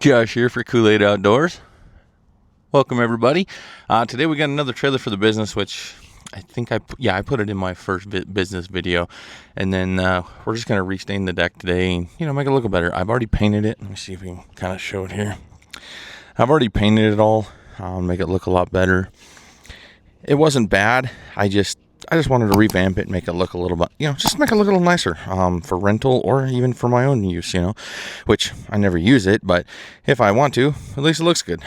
Josh here for Koolaid Outdoors. Welcome everybody. Today we got another trailer for the business, which I think I put it in my first business video, and then we're just gonna restain the deck today and make it look better. I've already painted it. Let me see if we can kind of show it here. I've already painted it all, make it look a lot better. It wasn't bad. I just wanted to revamp it and make it look a little bit, just make it look a little nicer for rental or even for my own use, which I never use it, but if I want to, at least it looks good.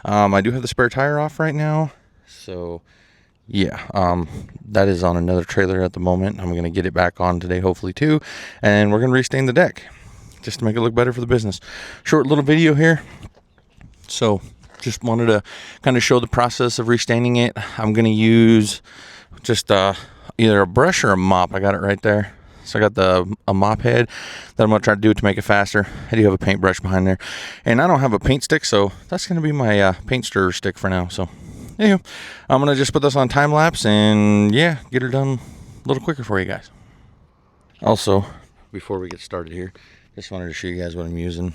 I do have the spare tire off right now, so yeah, that is on another trailer at the moment. I'm going to get it back on today, hopefully too, and we're going to restain the deck just to make it look better for the business. Short little video here. So just wanted to kind of show the process of restaining it. I'm going to use just either a brush or a mop. I got it right there. So I got a mop head that I'm going to try to do to make it faster. I do have a paintbrush behind there. And I don't have a paint stick, so that's going to be my paint stirrer stick for now. So anyway, I'm going to just put this on time lapse and yeah, get her done a little quicker for you guys. Also, before we get started here, just wanted to show you guys what I'm using.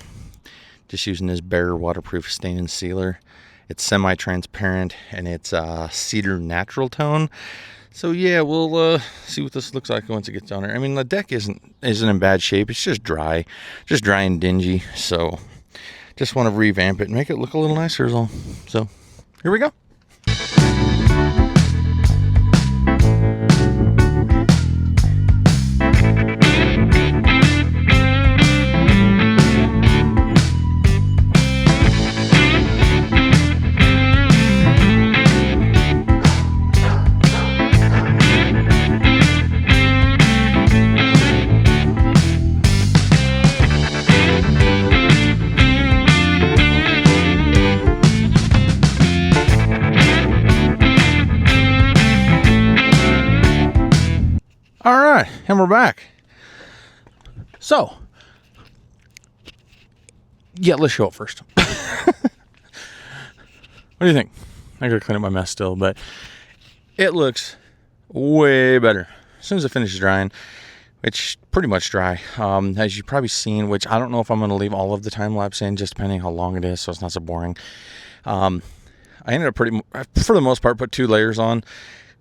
Just using this Bear waterproof stain and sealer. It's semi-transparent and it's cedar natural tone. So yeah, we'll see what this looks like once it gets on there. I mean, the deck isn't in bad shape. It's just dry and dingy. So just want to revamp it and make it look a little nicer is all. So here we go. All right, and we're back. So, yeah, let's show it first. What do you think? I gotta clean up my mess still, but it looks way better as soon as it finishes drying, which pretty much dry. As you've probably seen, which I don't know if I'm gonna leave all of the time lapse in, just depending how long it is, so it's not so boring. I ended up for the most part, put 2 layers on.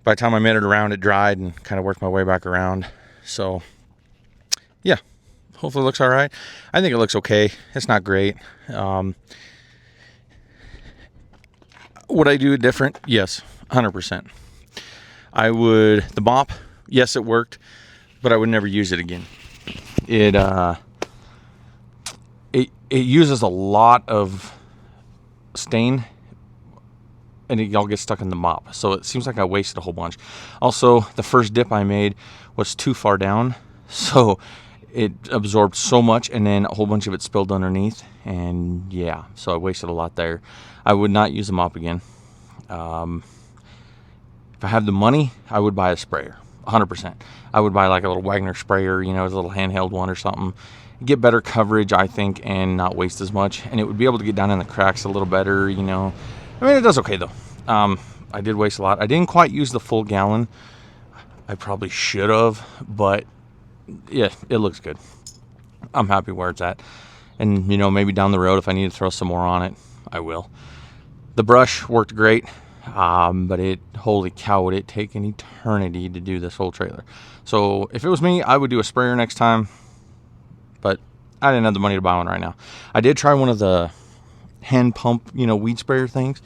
By the time I made it around, it dried and kind of worked my way back around. So, yeah, hopefully it looks all right. I think it looks okay. It's not great. Would I do it different? Yes, 100%. The mop, yes, it worked, but I would never use it again. It uses a lot of stain, and it all gets stuck in the mop. So it seems like I wasted a whole bunch. Also, the first dip I made was too far down, so it absorbed so much, and then a whole bunch of it spilled underneath, and yeah, so I wasted a lot there. I would not use a mop again. If I had the money, I would buy a sprayer, 100%. I would buy like a little Wagner sprayer, a little handheld one or something. Get better coverage, I think, and not waste as much, and it would be able to get down in the cracks a little better, I mean, it does okay, though. I did waste a lot. I didn't quite use the full gallon. I probably should have, but yeah, it looks good. I'm happy where it's at. And, maybe down the road, if I need to throw some more on it, I will. The brush worked great, but holy cow, would it take an eternity to do this whole trailer. So if it was me, I would do a sprayer next time, but I didn't have the money to buy one right now. I did try one of the hand pump, weed sprayer things.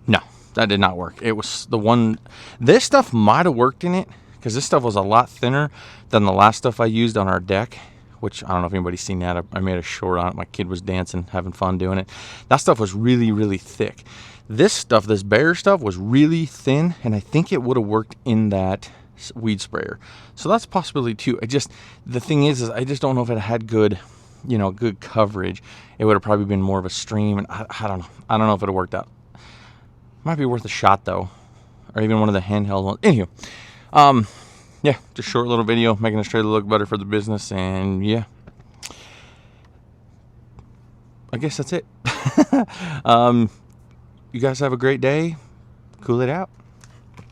No, that did not work. It was the one, this stuff might have worked in it, because this stuff was a lot thinner than the last stuff I used on our deck, which I don't know if anybody's seen that. I made a short on it. My kid was dancing, having fun doing it. That stuff was really, really thick. This stuff, this Bear stuff, was really thin, and I think it would have worked in that weed sprayer. So that's a possibility too. The thing is I just don't know if it had good, good coverage. It would have probably been more of a stream, and I don't know. I don't know if it would have worked out. Might be worth a shot though, or even one of the handheld ones. Anywho, yeah, just short little video making this trailer look better for the business, and yeah, I guess that's it. You guys have a great day. Koolaid out.